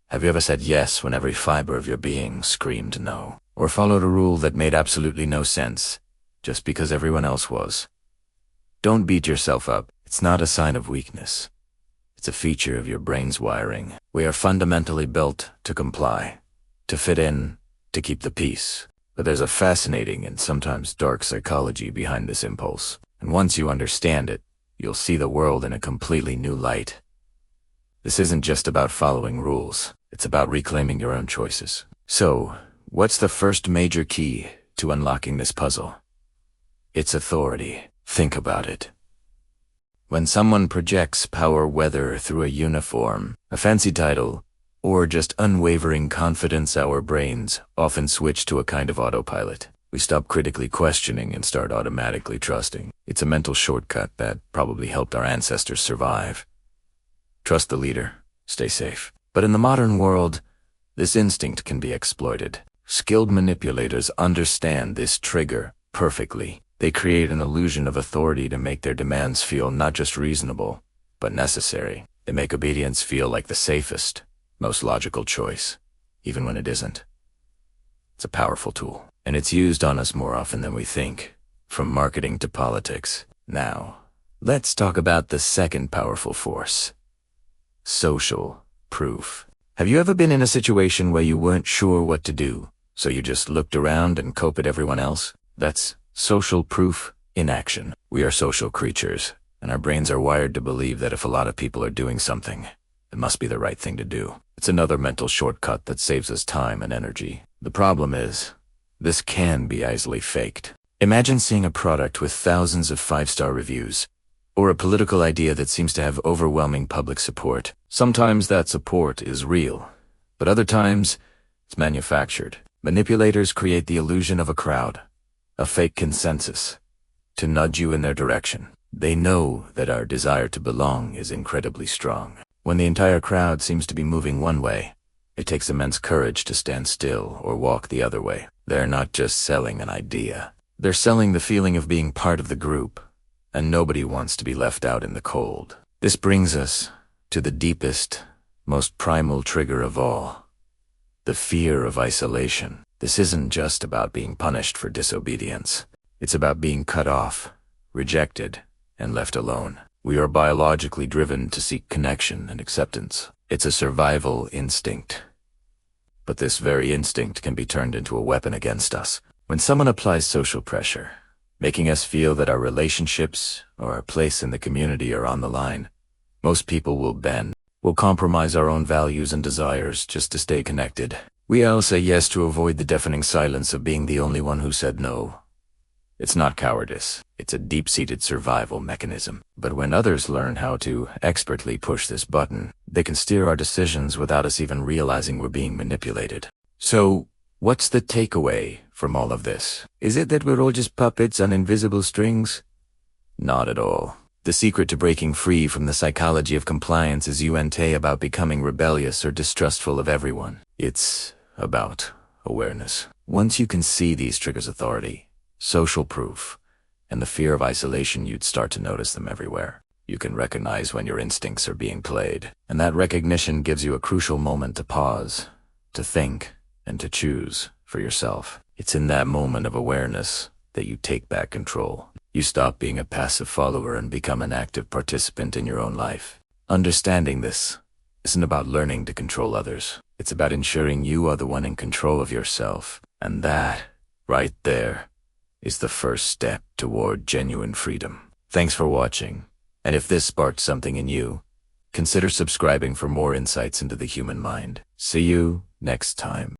Have you ever said yes when every fiber of your being screamed no? Or followed a rule that made absolutely no sense, just because everyone else was? Don't beat yourself up. It's not a sign of weakness. It's a feature of your brain's wiring. We are fundamentally built to comply, to fit in, to keep the peace. But there's a fascinating and sometimes dark psychology behind this impulse. And once you understand it, you'll see the world in a completely new light. This isn't just about following rules. It's about reclaiming your own choices. So, what's the first major key to unlocking this puzzle? It's authority. Think about it. When someone projects power, whether through a uniform, a fancy title, or just unwavering confidence, our brains often switch to a kind of autopilot. We stop critically questioning and start automatically trusting. It's a mental shortcut that probably helped our ancestors survive. Trust the leader, stay safe. But in the modern world, this instinct can be exploited. Skilled manipulators understand this trigger perfectly. They create an illusion of authority to make their demands feel not just reasonable, but necessary. They make obedience feel like the safest, most logical choice, even when it isn't. It's a powerful tool, and it's used on us more often than we think, from marketing to politics. Now, let's talk about the second powerful force: social proof. Have you ever been in a situation where you weren't sure what to do, so you just looked around and copied everyone else? That's social proof in action. We are social creatures, and our brains are wired to believe that if a lot of people are doing something, it must be the right thing to do. It's another mental shortcut that saves us time and energy. The problem is, this can be easily faked. Imagine seeing a product with thousands of 5-star reviews, or a political idea that seems to have overwhelming public support. Sometimes that support is real, but other times it's manufactured. Manipulators create the illusion of a crowd, a fake consensus, to nudge you in their direction. They know that our desire to belong is incredibly strong. When the entire crowd seems to be moving one way, it takes immense courage to stand still or walk the other way. They're not just selling an idea. They're selling the feeling of being part of the group, and nobody wants to be left out in the cold. This brings us to the deepest, most primal trigger of all: the fear of isolation. This isn't just about being punished for disobedience. It's about being cut off, rejected, and left alone. We are biologically driven to seek connection and acceptance. It's a survival instinct. But this very instinct can be turned into a weapon against us. When someone applies social pressure, making us feel that our relationships or our place in the community are on the line, most people will bend. We'll compromise our own values and desires just to stay connected. We all say yes to avoid the deafening silence of being the only one who said no. It's not cowardice. It's a deep-seated survival mechanism. But when others learn how to expertly push this button, they can steer our decisions without us even realizing we're being manipulated. So, what's the takeaway from all of this? Is it that we're all just puppets on invisible strings? Not at all. The secret to breaking free from the psychology of compliance isn't about becoming rebellious or distrustful of everyone. It's about awareness. Once you can see these triggers: authority, social proof, and the fear of isolation, you'd start to notice them everywhere. You can recognize when your instincts are being played, and that recognition gives you a crucial moment to pause, to think, and to choose for yourself. It's in that moment of awareness that you take back control. You stop being a passive follower and become an active participant in your own life. Understanding this isn't about learning to control others. It's about ensuring you are the one in control of yourself. And that, right there, is the first step toward genuine freedom. Thanks for watching. And if this sparked something in you, consider subscribing for more insights into the human mind. See you next time.